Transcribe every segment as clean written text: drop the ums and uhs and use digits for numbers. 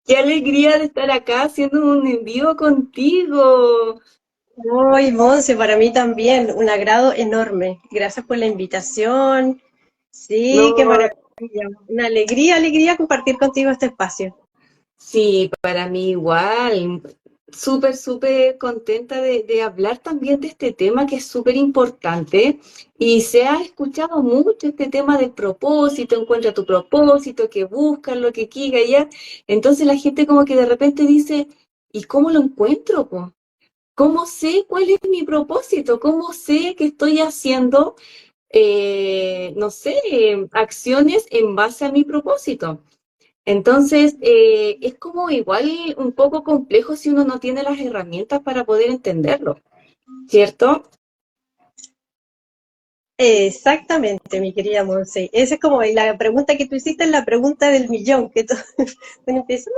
Qué alegría de estar acá haciendo un en vivo contigo. Muy, Monse, para mí también, un agrado enorme. Gracias por la invitación. Sí, qué No, maravilla. Una alegría, alegría compartir contigo este espacio. sí, para mí igual. Súper, súper contenta de hablar también de este tema que es súper importante y se ha escuchado mucho este tema del propósito, encuentra tu propósito, que buscas, lo que quiera ya. Entonces la gente como que de repente dice, ¿y cómo lo encuentro, po? ¿Cómo sé cuál es mi propósito? ¿Cómo sé que estoy haciendo no sé, acciones en base a mi propósito? Entonces, es como igual un poco complejo si uno no tiene las herramientas para poder entenderlo, ¿cierto? Exactamente, mi querida Monse. Esa es como la pregunta que tú hiciste, es la pregunta del millón, que uno empieza,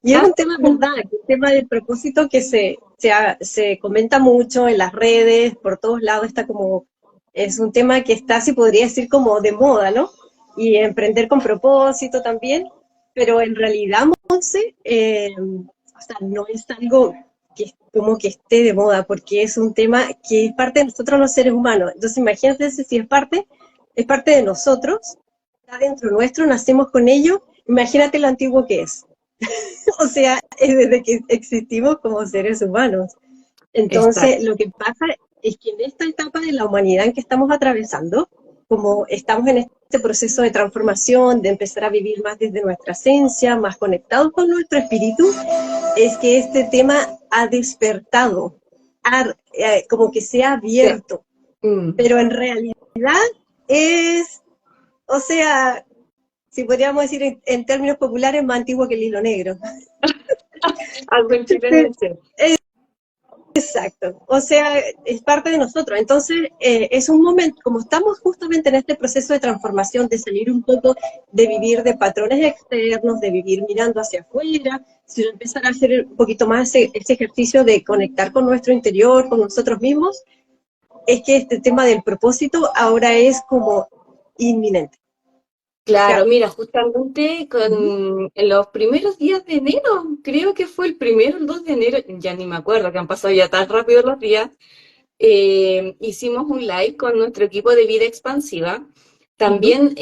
y es un tema, ¿verdad? Que el tema del propósito que se comenta mucho en las redes, por todos lados está como, es un tema que está, se podría decir, como de moda, ¿no? Y emprender con propósito también, pero en realidad, Monse, o sea, no es algo que como que esté de moda, porque es un tema que es parte de nosotros los seres humanos. Entonces, imagínate si es parte de nosotros, está dentro nuestro, nacemos con ello, imagínate lo antiguo que es. O sea, es desde que existimos como seres humanos. Entonces, Exacto. lo que pasa es que en esta etapa de la humanidad en que estamos atravesando, como estamos en este proceso de transformación, de empezar a vivir más desde nuestra esencia, más conectados con nuestro espíritu, es que este tema ha despertado, como que se ha Sí. abierto, Mm. pero en realidad es, o sea, si podríamos decir en términos populares, más antiguo que el hilo negro. Algo en chileno, sí. Exacto, o sea, es parte de nosotros. Entonces, es un momento, como estamos justamente en este proceso de transformación, de salir un poco, de vivir de patrones externos, de vivir mirando hacia afuera, sino empezar a hacer un poquito más ese ejercicio de conectar con nuestro interior, con nosotros mismos, es que este tema del propósito ahora es como inminente. O Claro, sea, mira, justamente ujú, en los primeros días de enero, creo que fue el primero, el 2 de enero, ya ni me acuerdo, que han pasado ya tan rápido los días. Hicimos un live con nuestro equipo de vida expansiva, ujú, también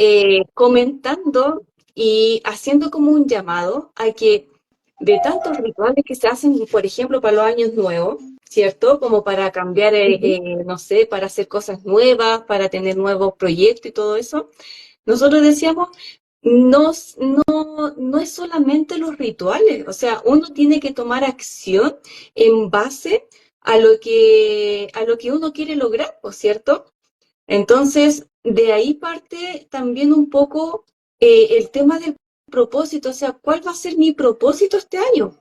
comentando y haciendo como un llamado a que de tantos rituales que se hacen, por ejemplo, para los años nuevos, ¿cierto? Como para cambiar, ujú, no sé, para hacer cosas nuevas, para tener nuevos proyectos y todo eso. Nosotros decíamos, no es solamente los rituales, o sea, uno tiene que tomar acción en base a lo que uno quiere lograr, ¿por cierto? Entonces, de ahí parte también un poco el tema del propósito, o sea, ¿cuál va a ser mi propósito este año?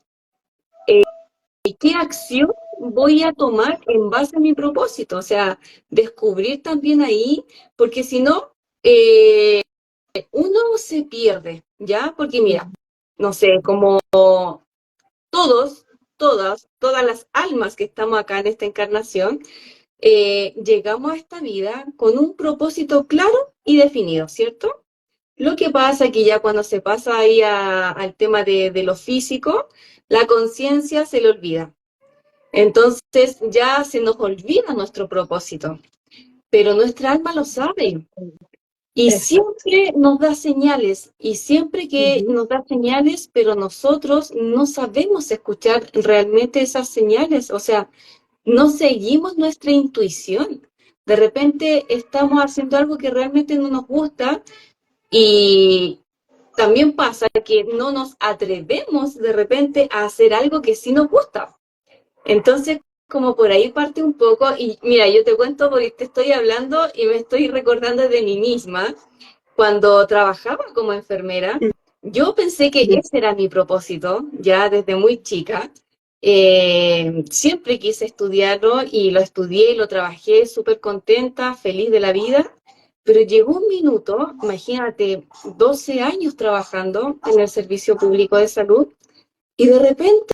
¿Y qué acción voy a tomar en base a mi propósito? O sea, descubrir también ahí, porque si no, uno se pierde, ¿ya? Porque mira, no sé, como todos, todas las almas que estamos acá en esta encarnación, llegamos a esta vida con un propósito claro y definido, ¿cierto? Lo que pasa es que ya cuando se pasa ahí al tema de lo físico, la conciencia se le olvida. Entonces ya se nos olvida nuestro propósito, pero nuestra alma lo sabe. Y exacto. siempre nos da señales, y siempre que Ujú. nos da señales, pero nosotros no sabemos escuchar realmente esas señales, o sea, no seguimos nuestra intuición. De repente estamos haciendo algo que realmente no nos gusta y también pasa que no nos atrevemos de repente a hacer algo que sí nos gusta. Entonces, como por ahí parte un poco, y mira, yo te cuento porque te estoy hablando y me estoy recordando de mí misma. Cuando trabajaba como enfermera, yo pensé que ese era mi propósito, ya desde muy chica. Siempre quise estudiarlo y lo estudié y lo trabajé súper contenta, feliz de la vida. Pero llegó un minuto, imagínate, 12 años trabajando en el servicio público de salud y de repente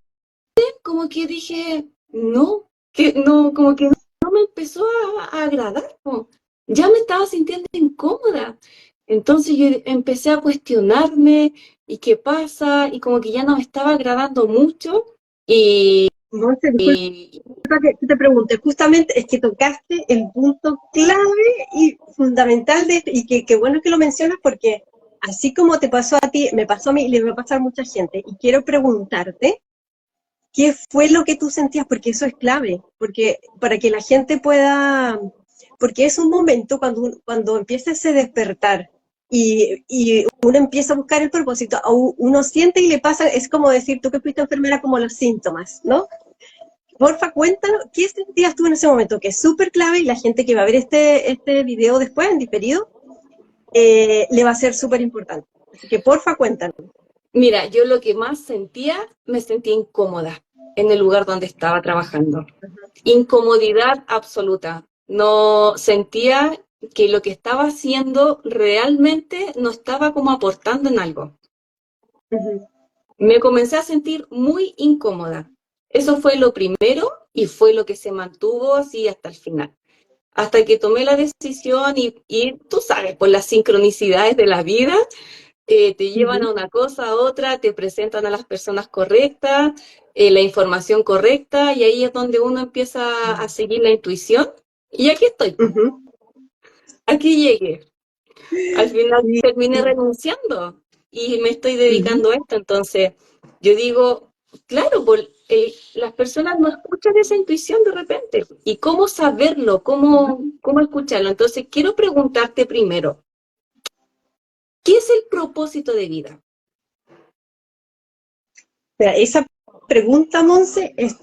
como que dije, no, que no, como que no me empezó a agradar, po. Ya me estaba sintiendo incómoda. Entonces yo empecé a cuestionarme, ¿y qué pasa? Y como que ya no me estaba agradando mucho, y, Monse, disculpa y que te pregunte, justamente es que tocaste el punto clave y fundamental de esto, y que bueno que lo mencionas porque así como te pasó a ti, me pasó a mí y le va a pasar a mucha gente, y quiero preguntarte, ¿qué fue lo que tú sentías? Porque eso es clave, porque para que la gente pueda, porque es un momento cuando empieza ese despertar y uno empieza a buscar el propósito, uno siente y le pasa, es como decir, tú que fuiste enfermera, como los síntomas, ¿no? Porfa, cuéntanos, ¿qué sentías tú en ese momento? Que es súper clave y la gente que va a ver este video después, en diferido, le va a ser súper importante. Así que porfa, cuéntanos. mira, yo lo que más sentía, me sentía incómoda en el lugar donde estaba trabajando. Incomodidad absoluta. No sentía que lo que estaba haciendo realmente no estaba como aportando en algo. Ujú. Me comencé a sentir muy incómoda. Eso fue lo primero y fue lo que se mantuvo así hasta el final. Hasta que tomé la decisión y tú sabes, por las sincronicidades de la vida, te llevan Ujú. a una cosa, a otra, te presentan a las personas correctas, la información correcta, y ahí es donde uno empieza a seguir la intuición. Y aquí estoy, Ujú. aquí llegué. Al final Sí. terminé renunciando y me estoy Ujú. dedicando a esto. Entonces, yo digo, claro, las personas no escuchan esa intuición de repente. ¿Y cómo saberlo? ¿Cómo escucharlo? Entonces, quiero preguntarte primero, ¿qué es el propósito de vida? Mira, esa pregunta, Monse, es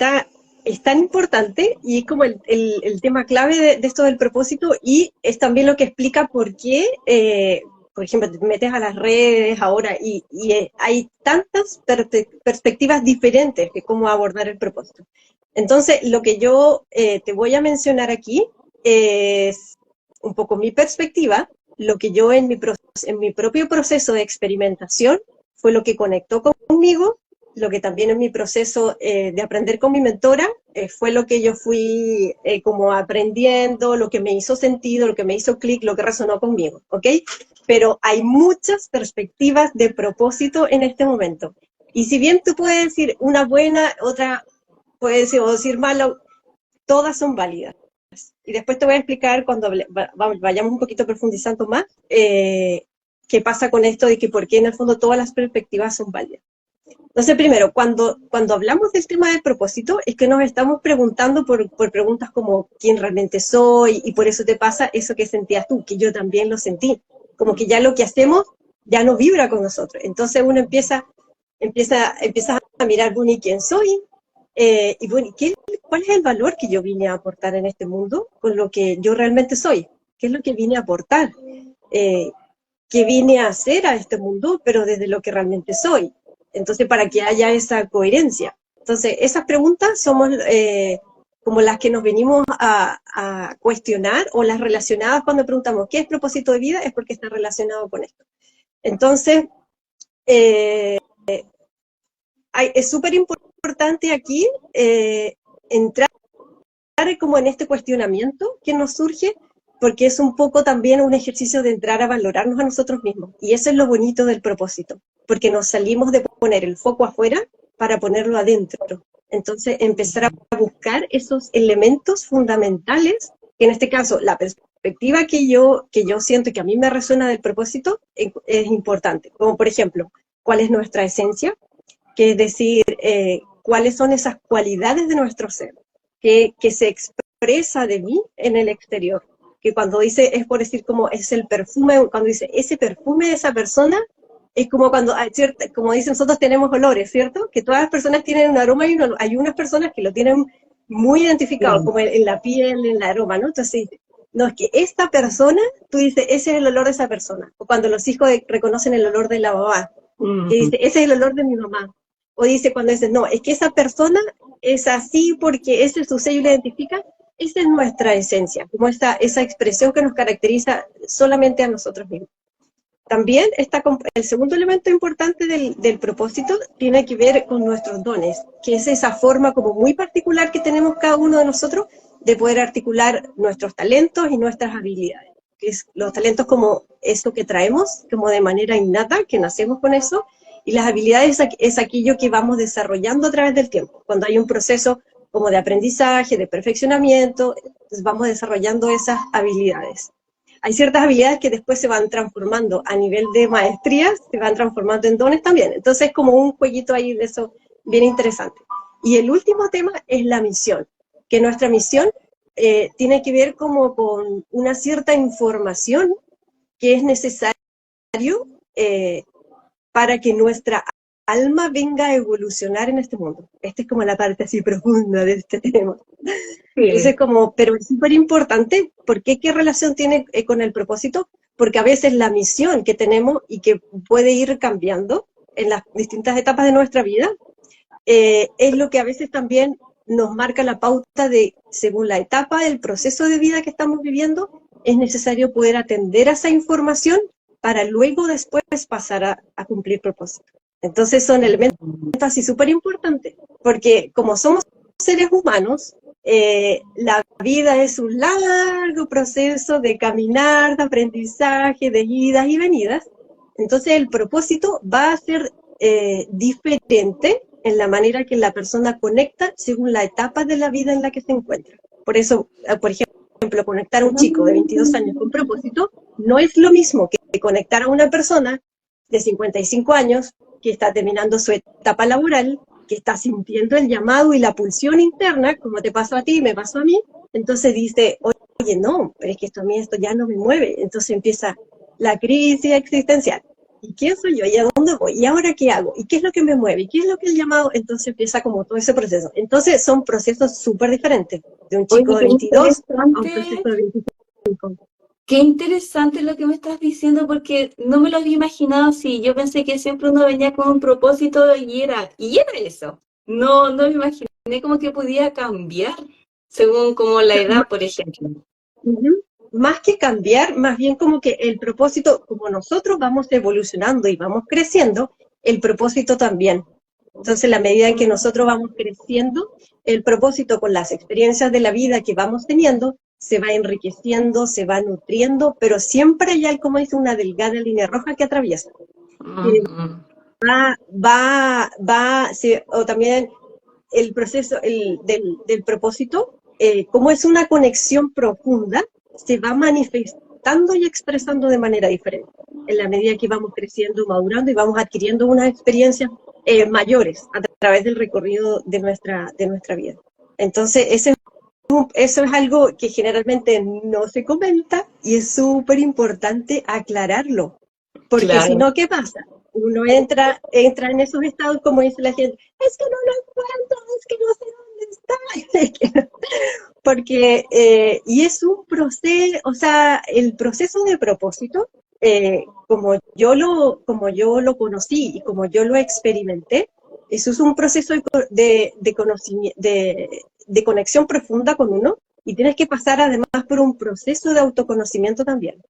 tan importante y es como el tema clave de esto del propósito, y es también lo que explica por qué, por ejemplo, te metes a las redes ahora y hay tantas perspectivas diferentes de cómo abordar el propósito. Entonces, lo que yo te voy a mencionar aquí es un poco mi perspectiva, lo que yo en mi propio proceso de experimentación fue lo que conectó conmigo, lo que también en mi proceso de aprender con mi mentora fue lo que yo fui como aprendiendo, lo que me hizo sentido, lo que me hizo clic, lo que resonó conmigo, ¿ok? Pero hay muchas perspectivas de propósito en este momento. Y si bien tú puedes decir una buena, otra puede decir, o decir malo, todas son válidas. Y después te voy a explicar cuando vayamos un poquito profundizando más qué pasa con esto y que por qué en el fondo todas las perspectivas son válidas. Entonces, primero, cuando hablamos del tema del propósito, es que nos estamos preguntando por preguntas como quién realmente soy, y por eso te pasa eso que sentías tú, que yo también lo sentí, como que ya lo que hacemos ya no vibra con nosotros. Entonces uno empieza a mirar, bueno, ¿y quién soy? Y bueno, ¿cuál es el valor que yo vine a aportar en este mundo con lo que yo realmente soy? ¿Qué es lo que vine a aportar? Eh, ¿Qué vine a hacer a este mundo, pero desde lo que realmente soy? Entonces, para que haya esa coherencia. Entonces, esas preguntas somos como las que nos venimos a cuestionar, o las relacionadas cuando preguntamos ¿qué es propósito de vida? Es porque está relacionado con esto. Entonces, eh, es súper importante aquí entrar como en este cuestionamiento que nos surge, porque es un poco también un ejercicio de entrar a valorarnos a nosotros mismos. Y eso es lo bonito del propósito, porque nos salimos de poner el foco afuera para ponerlo adentro. Entonces, empezar a buscar esos elementos fundamentales, que en este caso, la perspectiva que yo siento que a mí me resuena del propósito es importante. Como por ejemplo, ¿cuál es nuestra esencia? Que es decir, cuáles son esas cualidades de nuestro ser que se expresa de mí en el exterior. Que cuando dice, es por decir como es el perfume, cuando dice ese perfume de esa persona, es como cuando, como dicen, nosotros tenemos olores, ¿cierto? Que todas las personas tienen un aroma, y hay unas personas que lo tienen muy identificado, como en la piel, en el aroma, ¿no? Entonces, no, es que esta persona, tú dices, ese es el olor de esa persona. O cuando los hijos reconocen el olor de la mamá, que dice, ese es el olor de mi mamá. O dice cuando dice, no, es que esa persona es así porque ese es su sello y lo identifica. Esa es nuestra esencia, como esa expresión que nos caracteriza solamente a nosotros mismos. También el segundo elemento importante del propósito tiene que ver con nuestros dones, que es esa forma como muy particular que tenemos cada uno de nosotros de poder articular nuestros talentos y nuestras habilidades. que es los talentos como esto que traemos, como de manera innata, que nacemos con eso, y las habilidades es aquello que vamos desarrollando a través del tiempo. Cuando hay un proceso como de aprendizaje, de perfeccionamiento, pues vamos desarrollando esas habilidades. Hay ciertas habilidades que después se van transformando a nivel de maestrías, se van transformando en dones también. Entonces es como un jueguito ahí de eso bien interesante. Y el último tema es la misión, que nuestra misión tiene que ver como con una cierta información que es necesario para que nuestra alma venga a evolucionar en este mundo. Esta es como la parte así profunda de este tema. Eso es como, pero es súper importante, porque ¿qué relación tiene con el propósito? Porque a veces la misión que tenemos y que puede ir cambiando en las distintas etapas de nuestra vida, es lo que a veces también nos marca la pauta de, según la etapa del proceso de vida que estamos viviendo, es necesario poder atender a esa información para luego después pasar a cumplir propósito. Entonces son elementos así súper importantes, porque como somos seres humanos, la vida es un largo proceso de caminar, de aprendizaje, de idas y venidas. Entonces el propósito va a ser diferente en la manera que la persona conecta según la etapa de la vida en la que se encuentra. Por eso, por ejemplo, conectar a un chico de 22 años con propósito no es lo mismo que conectar a una persona de 55 años que está terminando su etapa laboral, que está sintiendo el llamado y la pulsión interna, como te pasó a ti, me pasó a mí. Entonces dice, oye, no, pero es que esto a mí esto ya no me mueve. Entonces empieza la crisis existencial. ¿Y quién soy yo? ¿Y a dónde voy? ¿Y ahora qué hago? ¿Y qué es lo que me mueve? ¿Y qué es lo que el llamado? Entonces empieza como todo ese proceso. Entonces son procesos súper diferentes, de un chico Oye, de qué 22 a un interesante, proceso de 25. qué interesante lo que me estás diciendo, porque no me lo había imaginado así. Yo pensé que siempre uno venía con un propósito y era eso. No, no me imaginé como que podía cambiar según como la edad, por ejemplo. Ujú. Más que cambiar, más bien como que el propósito, como nosotros vamos evolucionando y vamos creciendo, el propósito también. Entonces, la medida en que nosotros vamos creciendo, el propósito con las experiencias de la vida que vamos teniendo se va enriqueciendo, se va nutriendo, pero siempre hay, como dice, una delgada línea roja que atraviesa. Que Ujú. o también el proceso del propósito, como es una conexión profunda, se va manifestando y expresando de manera diferente, en la medida que vamos creciendo, madurando y vamos adquiriendo unas experiencias mayores a través del recorrido de nuestra vida. Entonces, eso es algo que generalmente no se comenta y es súper importante aclararlo, porque si Claro. no, ¿qué pasa? Uno entra en esos estados, como dice la gente, es que no lo encuentro, es que no sé dónde está. Es que no. Porque, y es un proceso, o sea, el proceso de propósito, como yo lo conocí y como yo lo experimenté, eso es un proceso de conocimiento, de conexión profunda con uno, y tienes que pasar además por un proceso de autoconocimiento también.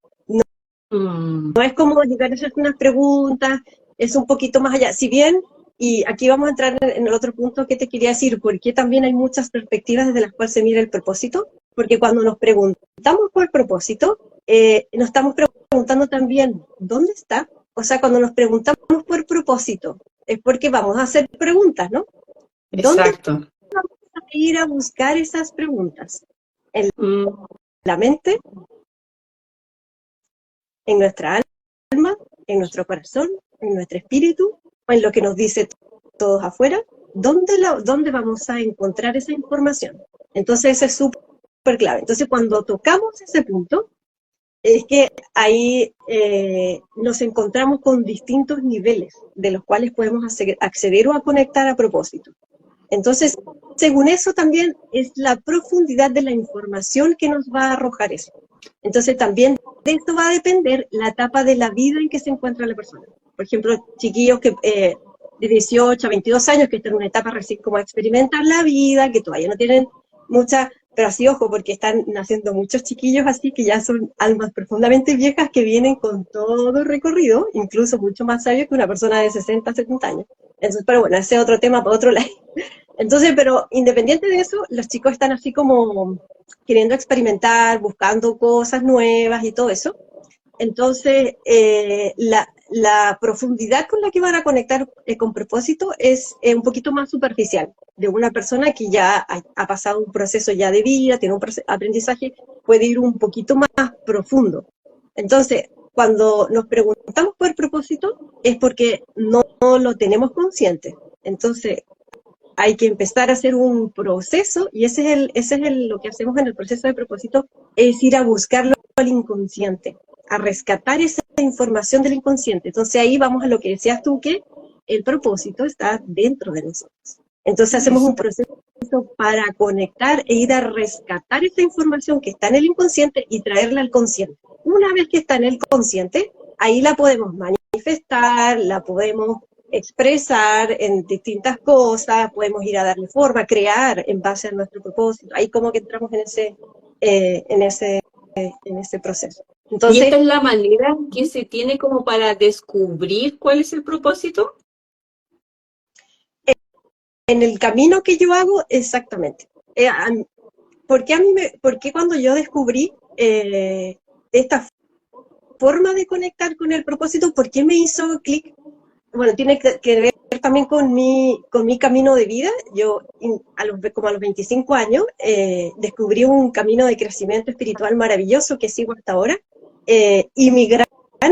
Mm, No es como llegar a hacer unas preguntas, es un poquito más allá. Si bien, y aquí vamos a entrar en el otro punto que te quería decir, porque también hay muchas perspectivas desde las cuales se mira el propósito, porque cuando nos preguntamos por el propósito, nos estamos preguntando también, ¿dónde está? O sea, cuando nos preguntamos por propósito, es porque vamos a hacer preguntas, ¿no? ¿Dónde exacto. vamos a ir a buscar esas preguntas? ¿En Mm, la mente? ¿En nuestra alma? ¿En nuestro corazón? ¿En nuestro espíritu? ¿O en lo que nos dice todos afuera? ¿Dónde vamos a encontrar esa información? Entonces, eso es súper clave. Entonces, cuando tocamos ese punto, es que ahí nos encontramos con distintos niveles de los cuales podemos acceder o a conectar a propósito. Entonces, según eso también es la profundidad de la información que nos va a arrojar eso. Entonces, también de esto va a depender la etapa de la vida en que se encuentra la persona. Por ejemplo, chiquillos que de 18 a 22 años que están en una etapa recién como a experimentar la vida, que todavía no tienen mucha, pero así ojo, porque están naciendo muchos chiquillos así que ya son almas profundamente viejas que vienen con todo el recorrido, incluso mucho más sabios que una persona de 60, 70 años. Entonces, pero bueno, ese es otro tema para otro lado. Entonces, pero independiente de eso, los chicos están así como queriendo experimentar, buscando cosas nuevas y todo eso. Entonces, la profundidad con la que van a conectar con propósito es un poquito más superficial, de una persona que ya ha pasado un proceso ya de vida, tiene un aprendizaje, puede ir un poquito más profundo. Entonces, cuando nos preguntamos por el propósito, es porque no lo tenemos consciente. Entonces, hay que empezar a hacer un proceso, y lo que hacemos en el proceso de propósito, es ir a buscarlo al inconsciente, a rescatar esa información del inconsciente. Entonces ahí vamos a lo que decías tú, que el propósito está dentro de nosotros. Entonces hacemos un proceso para conectar e ir a rescatar esa información que está en el inconsciente y traerla al consciente. Una vez que está en el consciente, ahí la podemos manifestar, la podemos expresar en distintas cosas, podemos ir a darle forma, crear en base a nuestro propósito. Ahí como que entramos en ese proceso. Y esta Entonces, es la manera que se tiene como para descubrir cuál es el propósito. en el camino que yo hago, exactamente. ¿Por qué cuando yo descubrí esta forma de conectar con el propósito, por qué me hizo clic? Bueno, tiene que ver también con mi camino de vida. Yo, como a los 25 años, descubrí un camino de crecimiento espiritual maravilloso que sigo hasta ahora. Y mi gran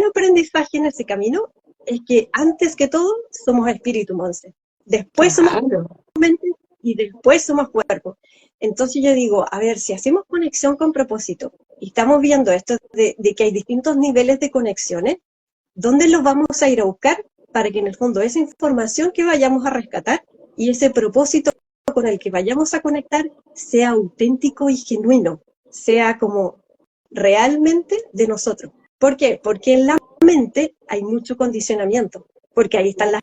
aprendizaje en ese camino es que antes que todo somos espíritu, Monse. Después somos Claro. mente y después somos cuerpo. Entonces yo digo, a ver, si hacemos conexión con propósito y estamos viendo esto de que hay distintos niveles de conexiones, ¿dónde los vamos a ir a buscar? Para que en el fondo esa información que vayamos a rescatar y ese propósito con el que vayamos a conectar sea auténtico y genuino, sea como realmente de nosotros. ¿Por qué? Porque en la mente hay mucho condicionamiento, porque ahí están las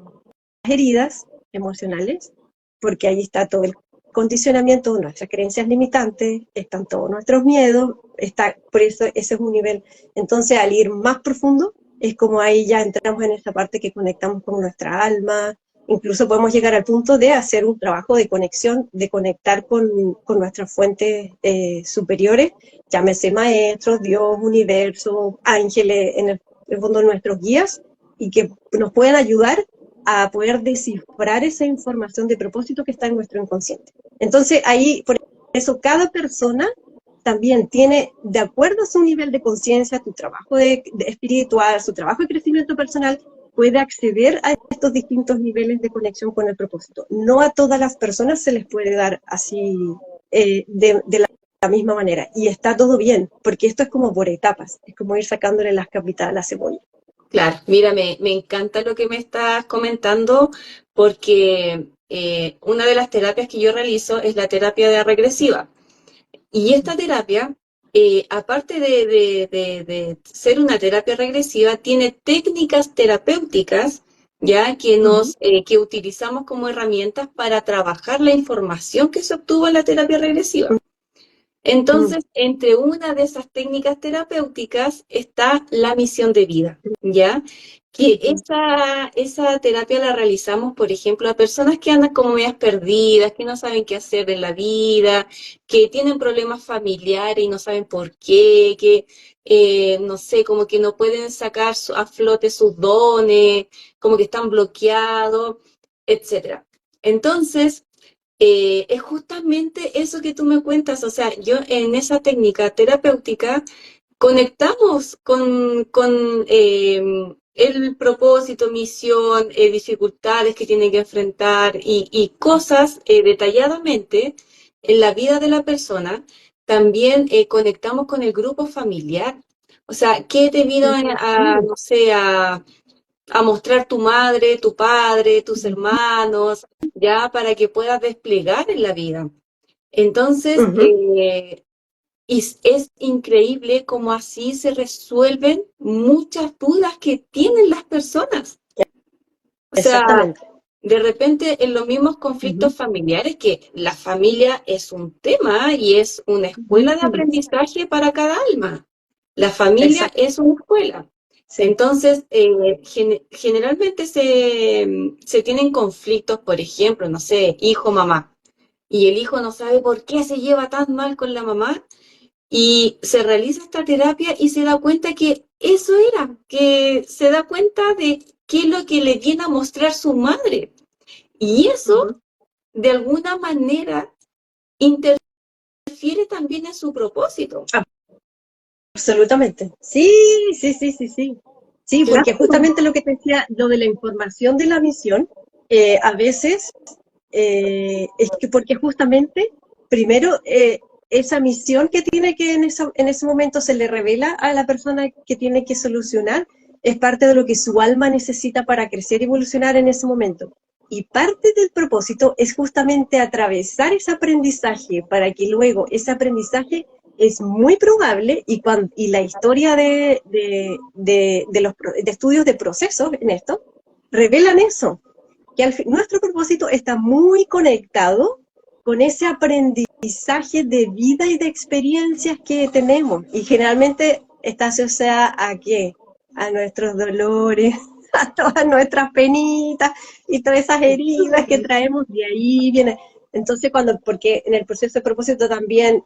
heridas emocionales, porque ahí está todo el condicionamiento de nuestras creencias limitantes, están todos nuestros miedos, por eso ese es un nivel. Entonces, al ir más profundo, es como ahí ya entramos en esa parte que conectamos con nuestra alma, incluso podemos llegar al punto de hacer un trabajo de conexión, de conectar con nuestras fuentes superiores, llámese maestros, Dios, universo, ángeles, en el fondo nuestros guías, y que nos puedan ayudar a poder descifrar esa información de propósito que está en nuestro inconsciente. Entonces ahí, por eso cada persona también tiene, de acuerdo a su nivel de conciencia, tu trabajo de espiritual, su trabajo de crecimiento personal, puede acceder a estos distintos niveles de conexión con el propósito. No a todas las personas se les puede dar así de la misma manera. Y está todo bien, porque esto es como por etapas, es como ir sacándole las capitas a la cebolla. Claro, mira, me encanta lo que me estás comentando porque una de las terapias que yo realizo es la terapia de regresiva. Y esta terapia, aparte de ser una terapia regresiva, tiene técnicas terapéuticas ya que utilizamos como herramientas para trabajar la información que se obtuvo en la terapia regresiva. Entonces, entre una de esas técnicas terapéuticas está la misión de vida, ¿ya? Que esa terapia la realizamos, por ejemplo, a personas que andan como medias perdidas, que no saben qué hacer en la vida, que tienen problemas familiares y no saben por qué, que, no sé, como que no pueden sacar a flote sus dones, como que están bloqueados, etcétera. Entonces, es justamente eso que tú me cuentas, o sea, yo en esa técnica terapéutica conectamos con el propósito, misión, dificultades que tienen que enfrentar y cosas detalladamente en la vida de la persona. También conectamos con el grupo familiar. O sea, ¿qué te vino no sé, a mostrar tu madre, tu padre, tus hermanos, ya para que puedas desplegar en la vida? Entonces, es increíble cómo así se resuelven muchas dudas que tienen las personas. O sea, Exactamente. de repente en los mismos conflictos familiares, que la familia es un tema y es una escuela de aprendizaje para cada alma. La familia Exacto. es una escuela. Sí. Entonces, generalmente se tienen conflictos, por ejemplo, no sé, hijo-mamá, y el hijo no sabe por qué se lleva tan mal con la mamá, y se realiza esta terapia y se da cuenta que eso era, que se da cuenta de qué es lo que le viene a mostrar su madre. Y eso, de alguna manera, interfiere también en su propósito. Absolutamente. Sí, sí, sí, sí, sí. Sí, Claro. porque justamente lo que te decía, lo de la información de la misión, a veces es que porque justamente, primero, esa misión que tiene que en ese momento se le revela a la persona que tiene que solucionar, es parte de lo que su alma necesita para crecer y evolucionar en ese momento. Y parte del propósito es justamente atravesar ese aprendizaje para que luego ese aprendizaje es muy probable, y la historia de estudios de procesos en esto revelan eso, que nuestro propósito está muy conectado con ese aprendizaje de vida y de experiencias que tenemos, y generalmente está asociada ¿a qué? A nuestros dolores, a todas nuestras penitas y todas esas heridas que traemos, de ahí viene. Entonces, porque en el proceso de propósito también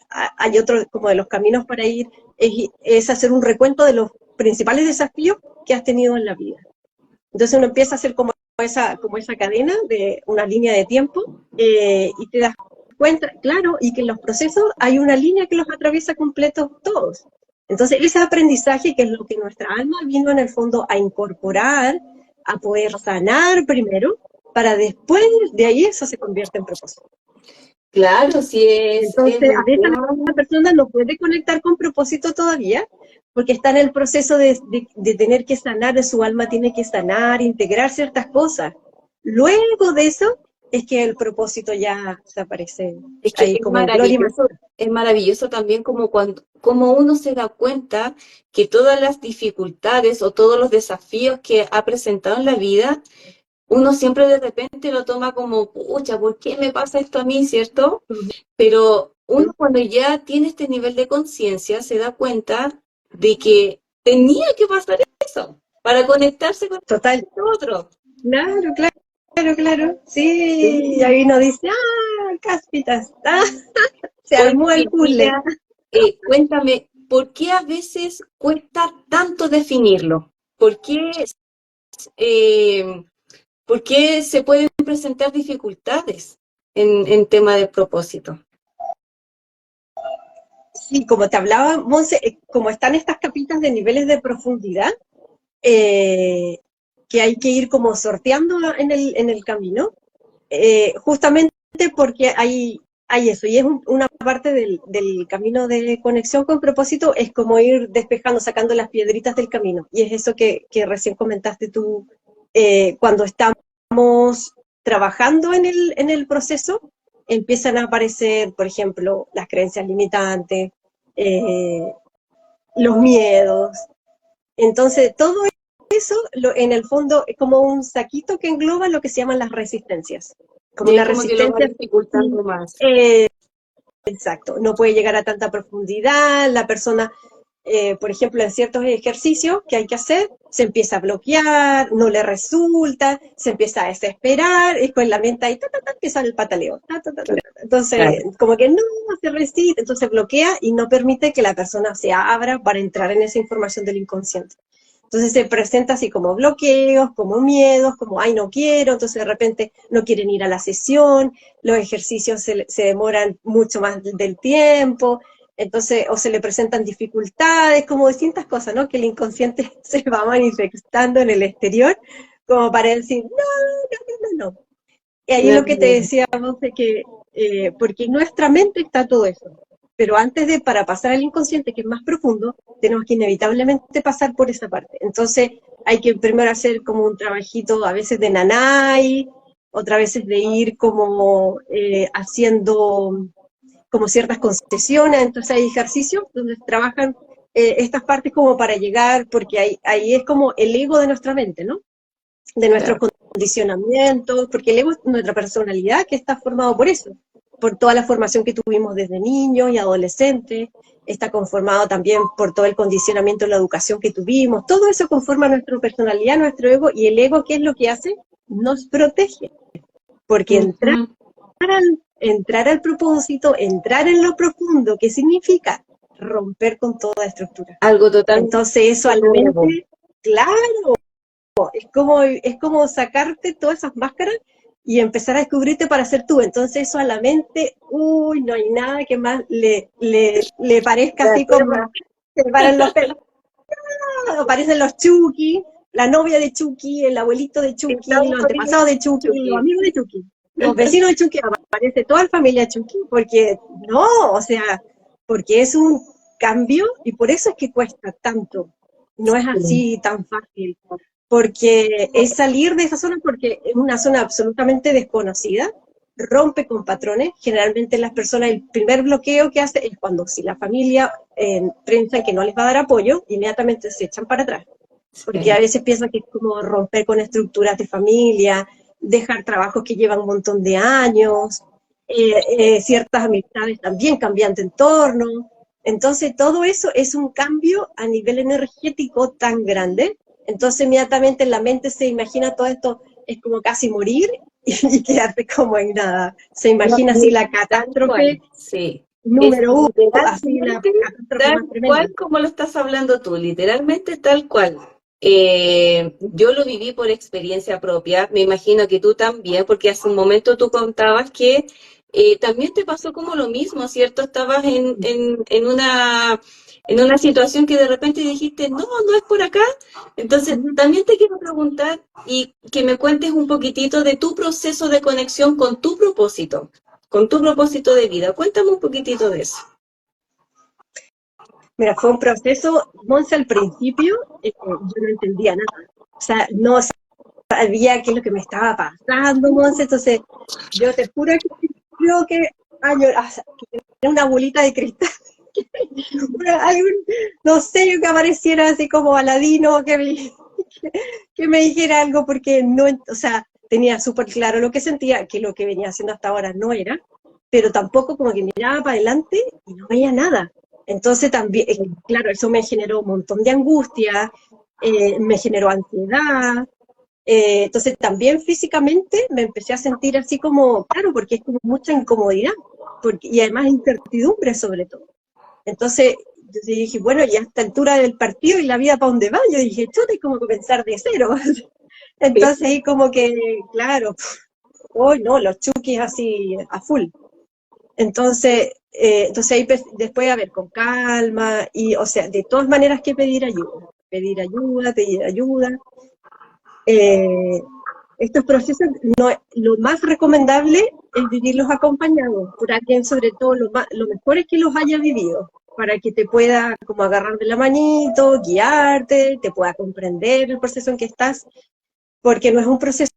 hay otro, como de los caminos para ir, es hacer un recuento de los principales desafíos que has tenido en la vida. Entonces uno empieza a hacer como esa cadena de una línea de tiempo, y te das cuenta, claro, y que en los procesos hay una línea que los atraviesa completos todos. Entonces ese aprendizaje, que es lo que nuestra alma vino en el fondo a incorporar, a poder sanar primero, para después de ahí eso se convierte en propósito. Claro, sí es Entonces, a un veces tema. la persona no puede conectar con propósito todavía, porque está en el proceso de tener que sanar, de su alma tiene que sanar, integrar ciertas cosas. Luego de eso, es que el propósito ya se aparece Es que ahí como gloria y majestad. es maravilloso también como uno se da cuenta que todas las dificultades o todos los desafíos que ha presentado en la vida, uno siempre de repente lo toma como, pucha, ¿por qué me pasa esto a mí, cierto? Pero uno cuando ya tiene este nivel de conciencia se da cuenta de que tenía que pasar eso para conectarse con Total. el otro. Claro, claro, claro. Sí, y ahí uno dice, cáspitas, se Oye, armó el puzzle. Virginia, cuéntame, ¿por qué a veces cuesta tanto definirlo? Eh, ¿Por qué se pueden presentar dificultades en tema de propósito? Sí, como te hablaba, Monse, como están estas capitas de niveles de profundidad, eh, que hay que ir como sorteando en el camino, justamente porque hay eso, y es una parte del camino de conexión con propósito, es como ir despejando, sacando las piedritas del camino, y es eso que recién comentaste tú, cuando estamos trabajando en el proceso, empiezan a aparecer, por ejemplo, las creencias limitantes, eh, los miedos. Entonces, todo eso, en el fondo, es como un saquito que engloba lo que se llaman las resistencias. Como Y es una como que lo va resistencia, dificultando más. exacto, no puede llegar a tanta profundidad, la persona, por ejemplo, en ciertos ejercicios que hay que hacer, se empieza a bloquear, no le resulta, se empieza a desesperar, y con la mente ahí, empieza el pataleo. Entonces, Claro. como que no se resiste, entonces bloquea y no permite que la persona se abra para entrar en esa información del inconsciente. Entonces se presenta así como bloqueos, como miedos, como, ay, no quiero, entonces de repente no quieren ir a la sesión, los ejercicios se demoran mucho más del tiempo, entonces, o se le presentan dificultades, como distintas cosas, ¿no? Que el inconsciente se va manifestando en el exterior, como para decir, no, no, no, no. Y ahí es lo que te decíamos de que, porque en nuestra mente está todo eso. Pero antes para pasar al inconsciente, que es más profundo, tenemos que inevitablemente pasar por esa parte. Entonces, hay que primero hacer como un trabajito, a veces de nanay, otras veces de ir como haciendo como ciertas concesiones. Entonces, hay ejercicios donde trabajan estas partes como para llegar, porque ahí es como el ego de nuestra mente, ¿no? De nuestros Claro. condicionamientos, porque el ego es nuestra personalidad, que está formado por eso, por toda la formación que tuvimos desde niños y adolescentes, está conformado también por todo el condicionamiento de la educación que tuvimos, todo eso conforma nuestra personalidad, nuestro ego, y el ego, ¿qué es lo que hace? Nos protege, porque Ujú. entrar al propósito, entrar en lo profundo, ¿qué significa? Romper con toda estructura. Algo totalmente Entonces eso a la nuevo. mente, claro, es como sacarte todas esas máscaras y empezar a descubrirte para ser tú. Entonces eso a la mente, uy, no hay nada que más le parezca La así como tierra. se le paran los pelos. Aparecen los Chucky, la novia de Chucky, el abuelito de Chucky, Estamos los poniendo antepasados de Chucky, los Chucky. amigos de Chucky, los vecinos de Chucky, aparece toda la familia Chucky, porque no, o sea, porque es un cambio y por eso es que cuesta tanto. No es así tan fácil, porque es salir de esa zona porque es una zona absolutamente desconocida, rompe con patrones. Generalmente las personas, el primer bloqueo que hace es cuando si la familia piensa que no les va a dar apoyo, inmediatamente se echan para atrás, porque a Sí. veces piensan que es como romper con estructuras de familia, dejar trabajos que llevan un montón de años, ciertas amistades también cambian de entorno. Entonces todo eso es un cambio a nivel energético tan grande. Entonces inmediatamente en la mente se imagina todo esto, es como casi morir y quedarte como en nada. Se No, imagina así la tal cual, catástrofe sí. Es número uno, así la literalmente catástrofe tal más tremenda. cual como lo estás hablando tú, literalmente tal cual. Yo lo viví por experiencia propia, me imagino que tú también, porque hace un momento tú contabas que también te pasó como lo mismo, ¿cierto? Estabas en una situación que de repente dijiste, no, no es por acá. Entonces, también te quiero preguntar y que me cuentes un poquitito de tu proceso de conexión con tu propósito de vida. Cuéntame un poquitito de eso. Mira, fue un proceso, Monse, al principio, yo no entendía nada. O sea, no sabía qué es lo que me estaba pasando, Monse. Entonces, yo te juro que creo que años, que tenía una bolita de cristal, no sé, que apareciera así como Aladino, que me dijera algo, porque no, o sea, tenía súper claro lo que sentía, que lo que venía haciendo hasta ahora no era, pero tampoco como que miraba para adelante y no veía nada. Entonces también, claro, eso me generó un montón de angustia, me generó ansiedad, entonces también físicamente me empecé a sentir así como, claro, porque es como mucha incomodidad, y además incertidumbre sobre todo. Entonces yo dije, bueno, y a esta altura del partido y la vida para dónde va, yo dije, chuta, es como comenzar de cero. Entonces ahí como que, claro, hoy no, los chukis así a full. Entonces ahí después, a ver, con calma, y o sea, de todas maneras que pedir ayuda, pedir ayuda, pedir ayuda. Eh, Estos procesos, no, lo más recomendable es vivirlos acompañados por alguien, sobre todo lo mejor es que los haya vivido, para que te pueda como agarrar de la manito, guiarte, te pueda comprender el proceso en que estás, porque no es un proceso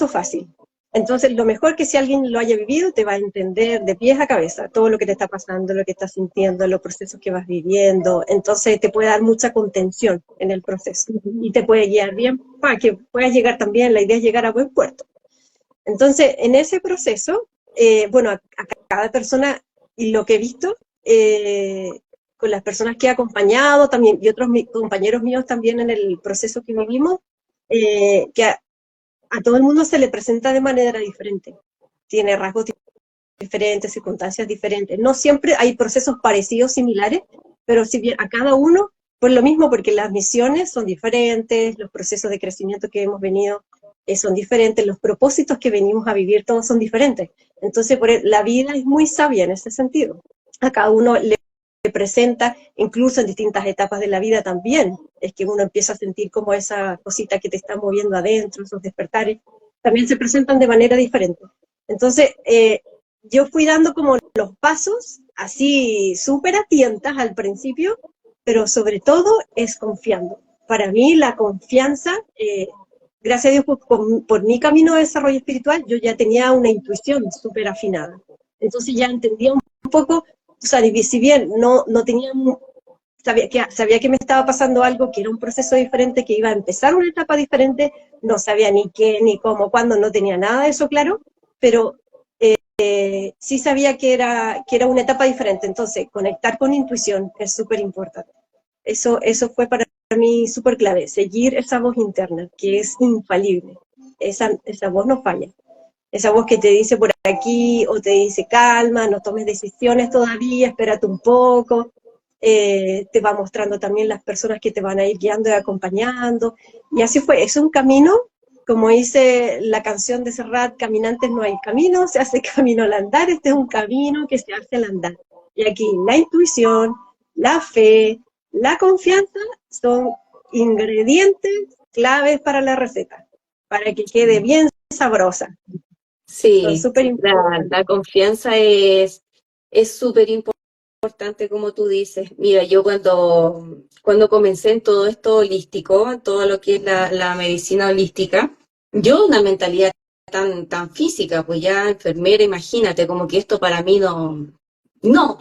fácil. Entonces, lo mejor que si alguien lo haya vivido, te va a entender de pies a cabeza todo lo que te está pasando, lo que estás sintiendo, los procesos que vas viviendo. Entonces, te puede dar mucha contención en el proceso y te puede guiar bien para que puedas llegar también. La idea es llegar a buen puerto. Entonces, en ese proceso, bueno, a cada persona y lo que he visto, con las personas que he acompañado también y otros compañeros míos también en el proceso que vivimos, que a todo el mundo se le presenta de manera diferente. Tiene rasgos diferentes, circunstancias diferentes. No siempre hay procesos parecidos, similares, pero si bien a cada uno, pues lo mismo, porque las misiones son diferentes, los procesos de crecimiento que hemos venido son diferentes, los propósitos que venimos a vivir todos son diferentes. Entonces, la vida es muy sabia en ese sentido. A cada uno le presenta, incluso en distintas etapas de la vida también, es que uno empieza a sentir como esa cosita que te está moviendo adentro, esos despertares, también se presentan de manera diferente. Entonces, yo fui dando como los pasos, así súper atientas al principio, pero sobre todo es confiando. Para mí la confianza, gracias a Dios por mi camino de desarrollo espiritual, yo ya tenía una intuición súper afinada. Entonces ya entendía un poco, o sea, si bien no tenía, sabía que me estaba pasando algo, que era un proceso diferente, que iba a empezar una etapa diferente, no sabía ni qué, ni cómo, cuándo, no tenía nada de eso claro, pero sí sabía que era una etapa diferente. Entonces, conectar con intuición es súper importante. Eso fue para mí súper clave, seguir esa voz interna, que es infalible. Esa voz no falla. Esa voz que te dice por aquí o te dice calma, no tomes decisiones todavía, espérate un poco. Te va mostrando también las personas que te van a ir guiando y acompañando. Y así fue, es un camino, como dice la canción de Serrat, caminantes no hay camino, se hace camino al andar. Este es un camino que se hace al andar. Y aquí la intuición, la fe, la confianza son ingredientes claves para la receta, para que quede bien sabrosa. Son Sí, súper la importantes. confianza es súper importante, como tú dices. Mira, yo cuando comencé en todo esto holístico, en todo lo que es la medicina holística, yo una mentalidad tan física, pues ya enfermera, imagínate, como que esto para mí no.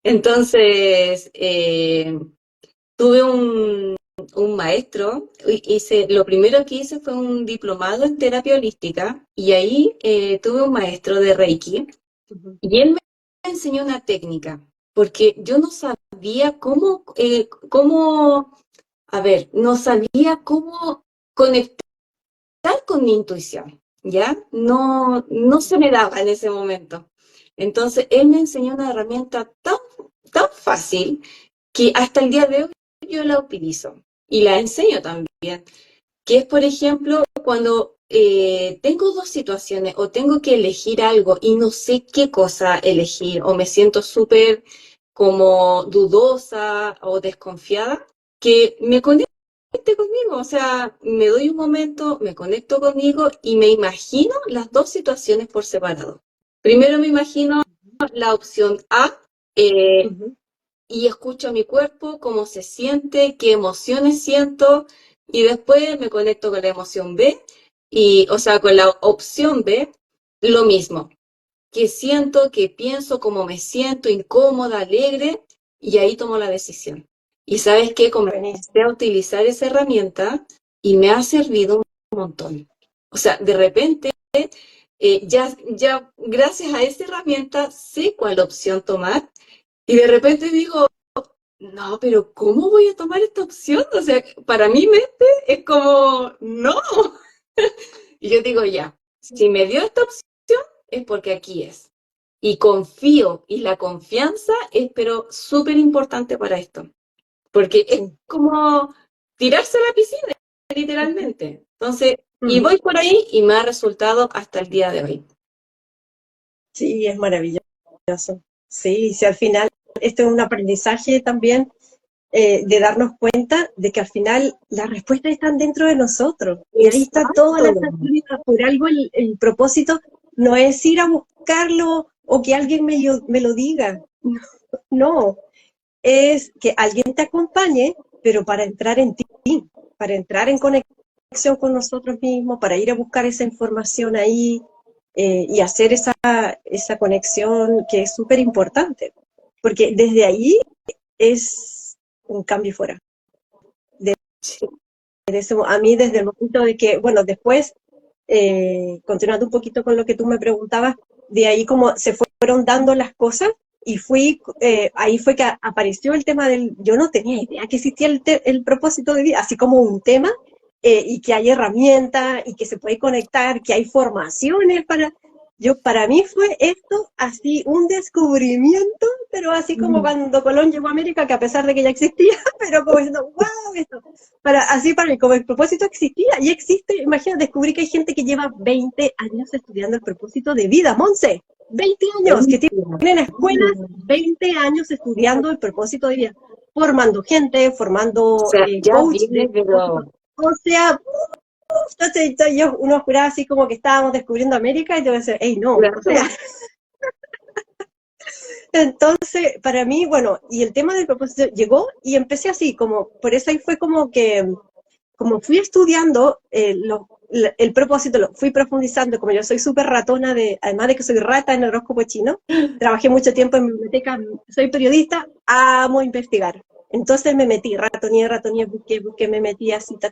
Entonces, tuve un maestro, lo primero que hice fue un diplomado en terapia holística y ahí tuve un maestro de Reiki Ujú. y él me enseñó una técnica, porque yo no sabía a ver, no sabía cómo conectar con mi intuición, ¿ya? No se me daba en ese momento. Entonces, él me enseñó una herramienta tan fácil que hasta el día de hoy yo la utilizo y la enseño también, que es, por ejemplo, cuando tengo dos situaciones o tengo que elegir algo y no sé qué cosa elegir o me siento súper como dudosa o desconfiada, que me conecte conmigo, o sea, me doy un momento, me conecto conmigo y me imagino las dos situaciones por separado. Primero me imagino la opción A, eh, Ujú. y escucho a mi cuerpo, cómo se siente, qué emociones siento, y después me conecto con la emoción B, o sea, con la opción B, lo mismo, qué siento, qué pienso, cómo me siento, incómoda, alegre, y ahí tomo la decisión. Y sabes qué, comencé Buenísimo. a utilizar esa herramienta y me ha servido un montón. O sea, de repente, ya gracias a esa herramienta sé cuál opción tomar y de repente digo, no, pero ¿cómo voy a tomar esta opción? O sea, para mi mente es como, no. Y yo digo, ya, si me dio esta opción es porque aquí es. Y confío, y la confianza es, pero súper importante para esto, porque es Sí. como tirarse a la piscina, literalmente. Entonces, y Ujú. voy por ahí y me ha resultado hasta el día de hoy. Sí, es maravilloso. Sí, sí, al final esto es un aprendizaje también, de darnos cuenta de que al final las respuestas están dentro de nosotros. Y ahí está toda Exacto. la sabiduría. Por algo el propósito no es ir a buscarlo o que alguien me lo diga. No, es que alguien te acompañe, pero para entrar en ti, para entrar en conexión con nosotros mismos, para ir a buscar esa información ahí, y hacer esa conexión que es súper importante. Porque desde ahí es un cambio fuera. Sí. A mí desde el momento de que, bueno, después, continuando un poquito con lo que tú me preguntabas, de ahí como se fueron dando las cosas y ahí fue que apareció el tema yo no tenía idea que existía el propósito de vida, así como un tema, y que hay herramientas y que se puede conectar, que hay formaciones para mí fue esto así un descubrimiento, pero así como Mm. cuando Colón llegó a América, que a pesar de que ya existía, pero como diciendo, wow, esto, así para mí, como el propósito existía y existe. Imagina, descubrí que hay gente que lleva 20 años estudiando el propósito de vida, Monse, 20 años, que Buenísimo. tienen escuelas, 20 años estudiando el propósito de vida, formando gente, O formando sea, ya coach viene, de propósito. pero O sea, entonces uno juraba así como que estábamos descubriendo América y yo decía, hey, no, o sea, claro. entonces, para mí, bueno, y el tema del propósito llegó y empecé así, como, por eso ahí fue como que, como fui estudiando el propósito, lo fui profundizando, como yo soy súper ratona, además de que soy rata en el horóscopo chino, trabajé mucho tiempo en biblioteca, soy periodista, amo investigar. Entonces me metí, ratoneé, busqué, me metí así, ta.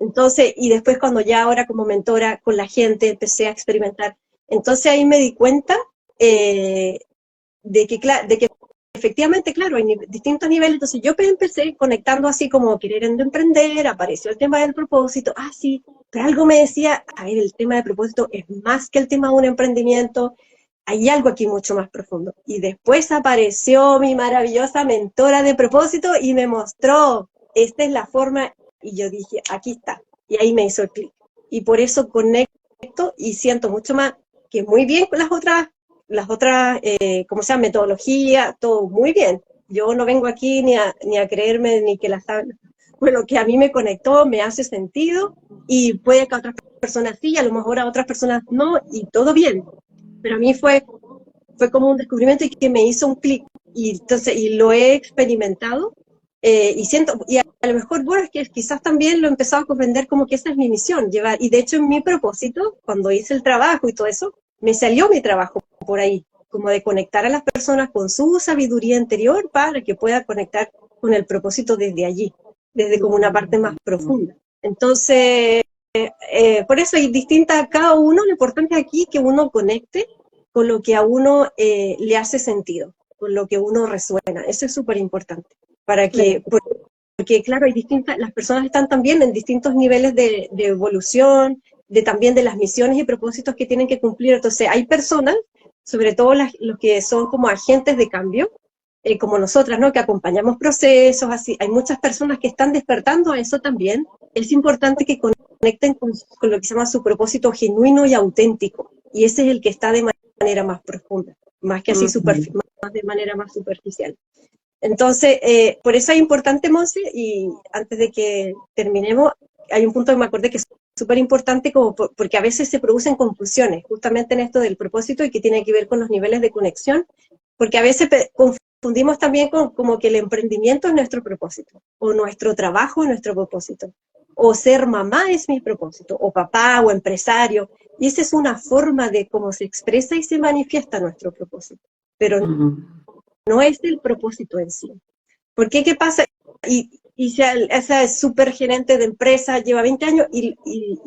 Entonces, y después cuando ya ahora como mentora con la gente empecé a experimentar. Entonces ahí me di cuenta de que efectivamente, claro, hay distintos niveles. Entonces yo empecé conectando así como queriendo emprender, apareció el tema del propósito, sí, pero algo me decía, a ver, el tema del propósito es más que el tema de un emprendimiento, hay algo aquí mucho más profundo. Y después apareció mi maravillosa mentora de propósito y me mostró, esta es la forma, y yo dije, aquí está. Y ahí me hizo el clic. Y por eso conecto y siento mucho más que muy bien con las otras, como sea, metodología, todo muy bien. Yo no vengo aquí ni a creerme ni que bueno, que a mí me conectó, me hace sentido, y puede que a otras personas sí, a lo mejor a otras personas no, y todo bien. Pero a mí fue como un descubrimiento y que me hizo un clic, y entonces, y lo he experimentado, y siento, y a lo mejor, bueno, es que quizás también lo he empezado a comprender como que esa es mi misión, llevar, y de hecho en mi propósito, cuando hice el trabajo y todo eso, me salió mi trabajo por ahí, como de conectar a las personas con su sabiduría interior para que pueda conectar con el propósito desde allí, desde como una parte más profunda. Entonces, por eso hay distinta cada uno, lo importante aquí es que uno conecte con lo que a uno le hace sentido, con lo que uno resuena. Eso es súper importante. Porque claro, las personas están también en distintos niveles de evolución, también de las misiones y propósitos que tienen que cumplir. Entonces, hay personas, sobre todo los que son como agentes de cambio, como nosotras, ¿no? Que acompañamos procesos, así. Hay muchas personas que están despertando a eso también. Es importante que conecten con lo que se llama su propósito genuino y auténtico. Y ese es el que está de manera más profunda, más que así más de manera más superficial. Entonces, por eso es importante, Monse, y antes de que terminemos, hay un punto que me acordé que es súper importante, porque a veces se producen confusiones, justamente en esto del propósito, y que tiene que ver con los niveles de conexión, porque a veces confundimos también como que el emprendimiento es nuestro propósito, o nuestro trabajo es nuestro propósito, o ser mamá es mi propósito, o papá, o empresario, y esa es una forma de cómo se expresa y se manifiesta nuestro propósito, pero no es el propósito en sí. ¿Por qué? ¿Qué pasa? Esa es súper gerente de empresa, lleva 20 años y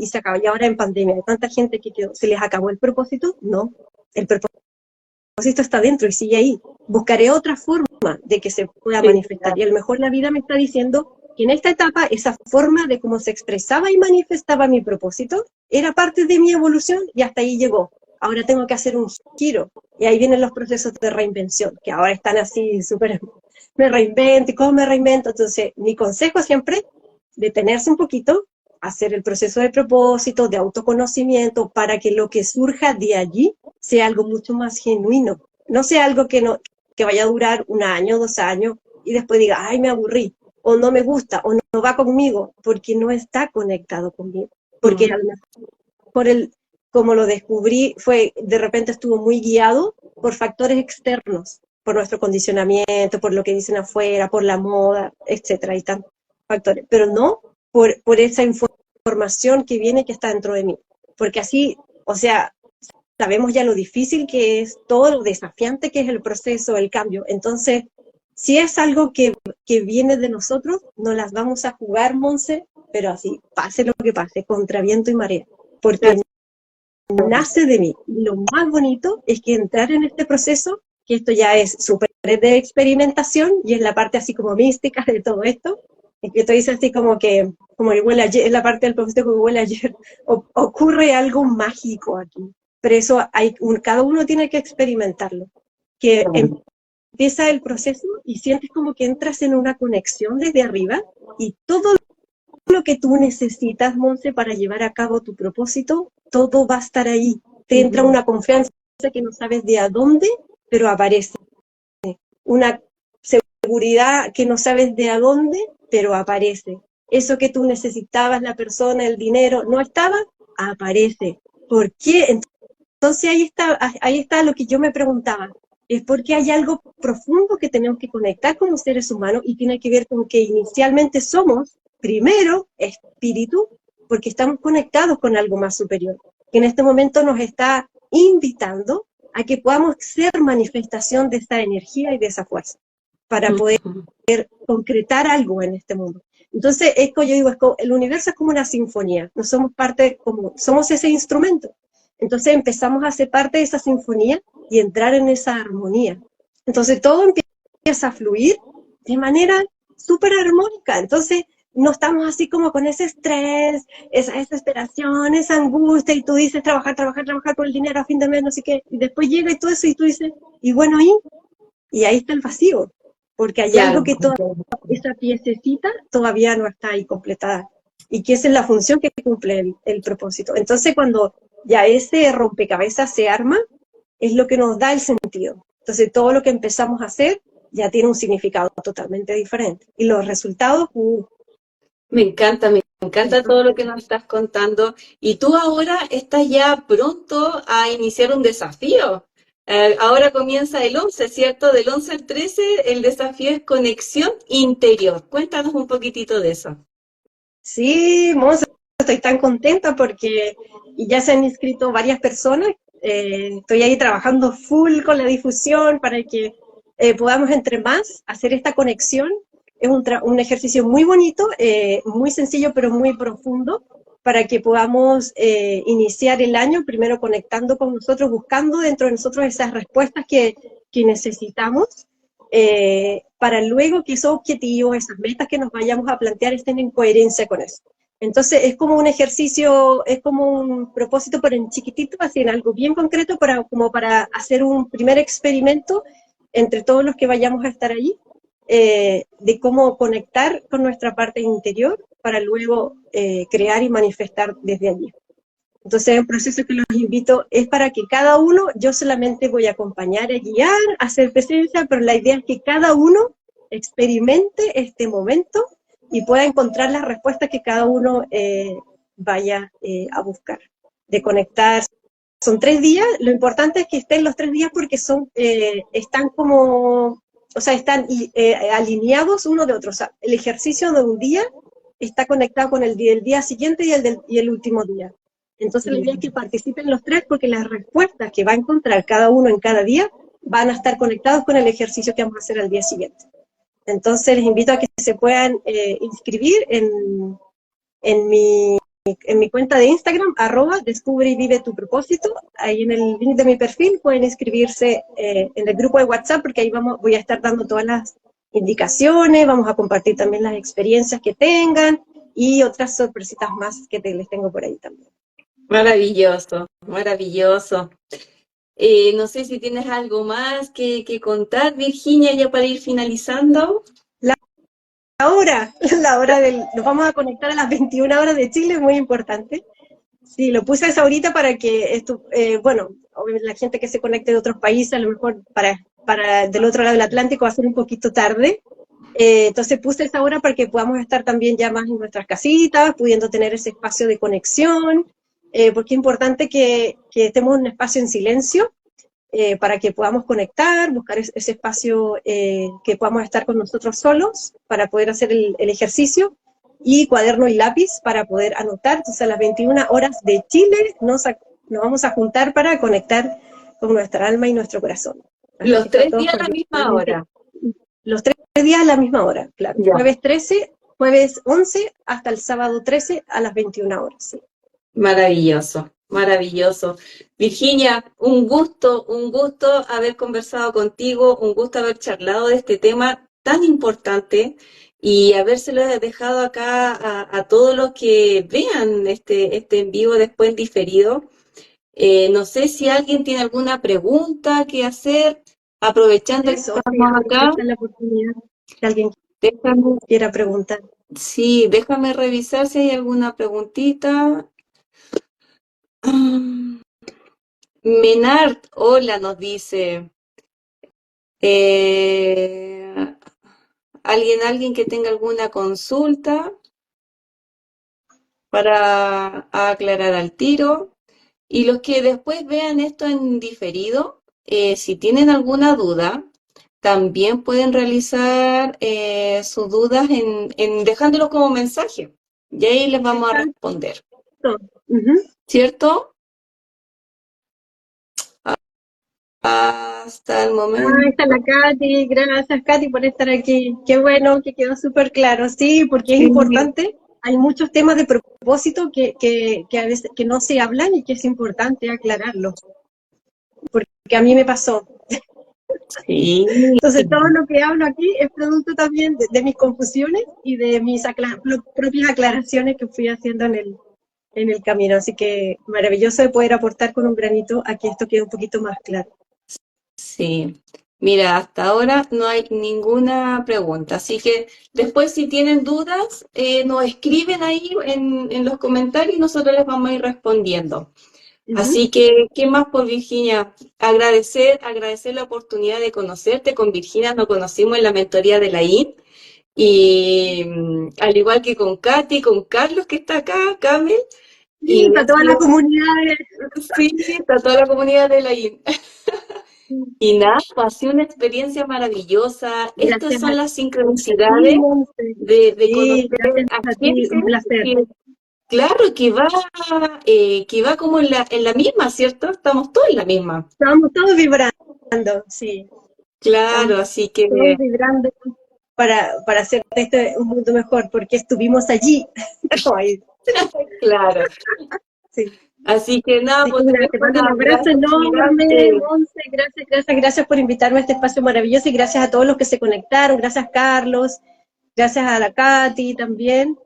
se acaba. Y ahora en pandemia, hay tanta gente que se les acabó el propósito. No, el propósito está dentro y sigue ahí. Buscaré otra forma de que se pueda manifestar. Y a lo mejor la vida me está diciendo que en esta etapa, esa forma de cómo se expresaba y manifestaba mi propósito era parte de mi evolución y hasta ahí llegó. Ahora tengo que hacer un giro. Y ahí vienen los procesos de reinvención, que ahora están así súper, me reinvento, ¿y cómo me reinvento? Entonces, mi consejo siempre, detenerse un poquito, hacer el proceso de propósito, de autoconocimiento, para que lo que surja de allí sea algo mucho más genuino. No sea algo que vaya a durar 1 año, 2 años, y después diga, ay, me aburrí, o no me gusta, o no va conmigo, porque no está conectado conmigo. Porque a lo mejor como lo descubrí, de repente estuvo muy guiado por factores externos, por nuestro condicionamiento, por lo que dicen afuera, por la moda, etcétera, y tantos factores, pero no por esa información que viene, que está dentro de mí, porque así, o sea, sabemos ya lo difícil que es, todo lo desafiante que es el proceso, el cambio. Entonces, si es algo que viene de nosotros, no las vamos a jugar, Monse, pero así, pase lo que pase, contra viento y marea, porque nace de mí. Y lo más bonito es que entrar en este proceso, que esto ya es súper de experimentación, y es la parte así como mística de todo esto, es que esto dice así como el huele ayer, es la parte del propósito que huele ayer, ocurre algo mágico aquí. Pero eso cada uno tiene que experimentarlo. Que empieza el proceso y sientes como que entras en una conexión desde arriba, y todo lo que tú necesitas, Monse, para llevar a cabo tu propósito, todo va a estar ahí. Te entra una confianza que no sabes de a dónde, pero aparece. Una seguridad que no sabes de a dónde, pero aparece. Eso que tú necesitabas, la persona, el dinero, no estaba, aparece. ¿Por qué? Entonces ahí está lo que yo me preguntaba. Es porque hay algo profundo que tenemos que conectar como seres humanos, y tiene que ver con que inicialmente somos, primero, espíritu, porque estamos conectados con algo más superior, que en este momento nos está invitando a que podamos ser manifestación de esa energía y de esa fuerza, para poder concretar algo en este mundo. Entonces, yo digo, el universo es como una sinfonía, no somos somos ese instrumento. Entonces empezamos a hacer parte de esa sinfonía y entrar en esa armonía. Entonces todo empieza a fluir de manera súper armónica. Entonces no estamos así como con ese estrés, esa desesperación, esa angustia, y tú dices trabajar, trabajar, trabajar por el dinero a fin de mes, no sé qué, y después llega y todo eso y tú dices, y bueno, y ahí está el vacío, porque hay algo Claro. que toda esa piececita todavía no está ahí completada, y que esa es la función que cumple el propósito. Entonces cuando ya ese rompecabezas se arma, es lo que nos da el sentido. Entonces todo lo que empezamos a hacer ya tiene un significado totalmente diferente. Y los resultados, Me encanta todo lo que nos estás contando. Y tú ahora estás ya pronto a iniciar un desafío. Ahora comienza el 11, ¿cierto? Del 11 al 13, el desafío es conexión interior. Cuéntanos un poquitito de eso. sí, Monse, estoy tan contenta porque ya se han inscrito varias personas. Estoy ahí trabajando full con la difusión para que podamos entre más hacer esta conexión. Es un ejercicio muy bonito, muy sencillo pero muy profundo, para que podamos iniciar el año primero conectando con nosotros, buscando dentro de nosotros esas respuestas que necesitamos, para luego que esos objetivos, esas metas que nos vayamos a plantear estén en coherencia con eso. Entonces es como un ejercicio, es como un propósito, pero en chiquitito, así en algo bien concreto, como para hacer un primer experimento entre todos los que vayamos a estar allí, de cómo conectar con nuestra parte interior para luego crear y manifestar desde allí. Entonces, el proceso que los invito es para que cada uno, yo solamente voy a acompañar, a guiar, a hacer presencia, pero la idea es que cada uno experimente este momento y pueda encontrar las respuestas que cada uno vaya a buscar, de conectar. Son 3 días, lo importante es que estén los 3 días porque están como, o sea, están alineados uno de otro. O sea, el ejercicio de un día está conectado con el día siguiente y el último día. Entonces la idea es que participen los 3 porque las respuestas que va a encontrar cada uno en cada día van a estar conectados con el ejercicio que vamos a hacer al día siguiente. Entonces les invito a que se puedan inscribir en mi cuenta de Instagram, @descubre y vive tu propósito. Ahí en el link de mi perfil pueden inscribirse en el grupo de WhatsApp, porque ahí voy a estar dando todas las indicaciones, vamos a compartir también las experiencias que tengan y otras sorpresitas más que les tengo por ahí también. Maravilloso, maravilloso. No sé si tienes algo más que contar, Virginia, ya para ir finalizando. Nos vamos a conectar a las 21 horas de Chile, es muy importante. Sí, lo puse a esa ahorita para que esto, bueno, obviamente la gente que se conecte de otros países, a lo mejor para del otro lado del Atlántico va a ser un poquito tarde. Entonces puse esa hora para que podamos estar también ya más en nuestras casitas, pudiendo tener ese espacio de conexión, porque es importante que estemos en un espacio en silencio, para que podamos conectar, buscar ese espacio que podamos estar con nosotros solos para poder hacer el ejercicio, y cuaderno y lápiz para poder anotar. Entonces a las 21 horas de Chile nos vamos a juntar para conectar con nuestra alma y nuestro corazón. Así Los que están 3 días todos a la misma hora. los 3 días a la misma hora, claro. Ya. Jueves 13, jueves 11 hasta el sábado 13 a las 21 horas. Sí. Maravilloso, maravilloso. Virginia, un gusto haber conversado contigo, un gusto haber charlado de este tema tan importante y habérselo dejado acá a todos los que vean este en vivo después en diferido. No sé si alguien tiene alguna pregunta que hacer, aprovechando que Eso, sí, estamos acá. aprovechar la oportunidad que alguien Déjame, quiera preguntar. sí, déjame revisar si hay alguna preguntita. Menard, hola, nos dice. Eh, alguien que tenga alguna consulta para aclarar al tiro. Y los que después vean esto en diferido, si tienen alguna duda, también pueden realizar sus dudas dejándolo como mensaje. Y ahí les vamos a responder. Uh-huh. ¿Cierto? Hasta el momento. Ahí está la Katy, gracias Katy por estar aquí. Qué bueno, que quedó súper claro. Sí, porque es Sí. importante hay muchos temas de propósito que a veces que no se hablan y que es importante aclararlo, porque a mí me pasó. Sí, Entonces, todo lo que hablo aquí es producto también de mis confusiones y de mis propias aclaraciones que fui haciendo en el camino. Así que maravilloso de poder aportar con un granito a que esto quede un poquito más claro. sí. Mira, hasta ahora no hay ninguna pregunta, así que después si tienen dudas, nos escriben ahí en los comentarios y nosotros les vamos a ir respondiendo. Ujú. Así que, ¿qué más por Virginia? Agradecer la oportunidad de conocerte. Con Virginia nos conocimos en la mentoría de la IN y al igual que con Katy, con Carlos que está acá, Camel, Sí, y para ha todas las sido, comunidades. sí, está toda la comunidad de la IN. Y nada, pues, ha sido una experiencia maravillosa. Estas Gracias son las a ti, sincronicidades Monse. de Sí, conocer gracias a a ti, gente un placer. que, claro, que va como en la misma, ¿cierto? Estamos todos en la misma. Estamos todos vibrando, sí. Estamos Claro, así todos que, vibrando para hacer de este un mundo mejor, porque estuvimos allí. Ay, claro. sí. Así que nada, Así que pues te nada, te dejo un mando un abrazo abrazo enorme, gigante. Monse. Gracias, gracias, gracias por invitarme a este espacio maravilloso y gracias a todos los que se conectaron. Gracias, Carlos. Gracias a la Katy también.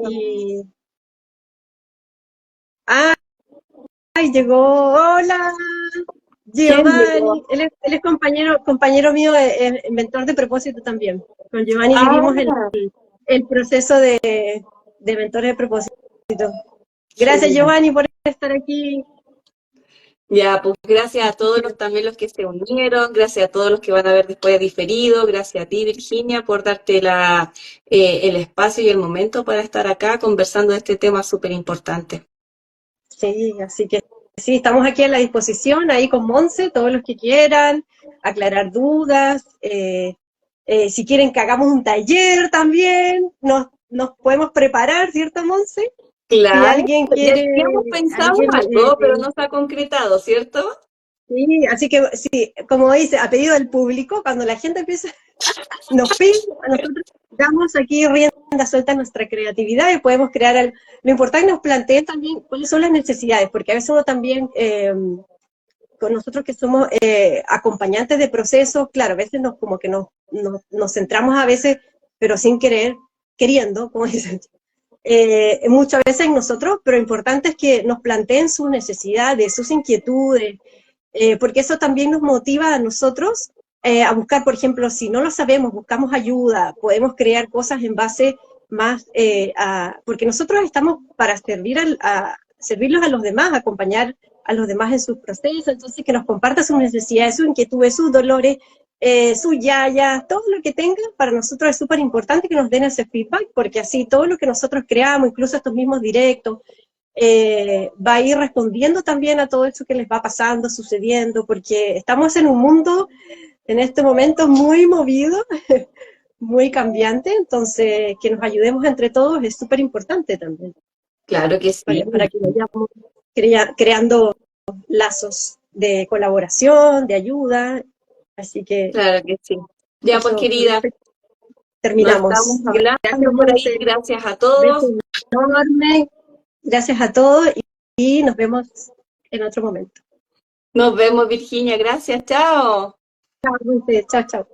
Y. ¡Ay, llegó! ¡Hola! ¿Quién llegó? Giovanni. Él es compañero mío, mentor de propósito también. Con Giovanni vivimos Ah, el proceso de mentores de propósito. Gracias, genial. Giovanni, por estar aquí. Ya, pues gracias a todos los también los que se unieron, gracias a todos los que van a ver después diferido, gracias a ti, Virginia, por darte el espacio y el momento para estar acá conversando de este tema súper importante. Sí, así que sí, estamos aquí a la disposición, ahí con Monse, todos los que quieran, aclarar dudas, si quieren que hagamos un taller también, nos podemos preparar, ¿cierto, Monse? Si Claro, alguien ya, quiere, ya hemos pensado alguien, algo, pero no se ha concretado, ¿cierto? sí, así que sí, como dice, a pedido del público, cuando la gente empieza, nos pide, a nosotros damos aquí rienda suelta a nuestra creatividad y podemos crear algo. Lo importante es que nos planteen también cuáles son las necesidades, porque a veces uno también, con nosotros que somos acompañantes de procesos, claro, a veces como que nos centramos a veces, pero sin querer, queriendo, como dicen, muchas veces en nosotros, pero lo importante es que nos planteen sus necesidades, sus inquietudes, porque eso también nos motiva a nosotros a buscar, por ejemplo, si no lo sabemos, buscamos ayuda, podemos crear cosas en base más porque nosotros estamos para servirlos a los demás, acompañar a los demás en sus procesos, entonces que nos comparta sus necesidades, sus inquietudes, sus dolores, sus yayas, todo lo que tengan, para nosotros es súper importante que nos den ese feedback, porque así todo lo que nosotros creamos, incluso estos mismos directos, va a ir respondiendo también a todo eso que les va pasando, sucediendo, porque estamos en un mundo en este momento muy movido, muy cambiante, entonces que nos ayudemos entre todos es súper importante también, Claro que sí, para que vayamos creando lazos de colaboración, de ayuda, así que claro que sí. Ya, pues eso, con querida, esto nos estamos terminamos. Gracias, hablando por ahí. Monse. Gracias a Beso todos. enorme. Gracias a todos y nos vemos en otro momento. Nos vemos, Virginia. Gracias, chao. Chao, Monse. Chao, chao.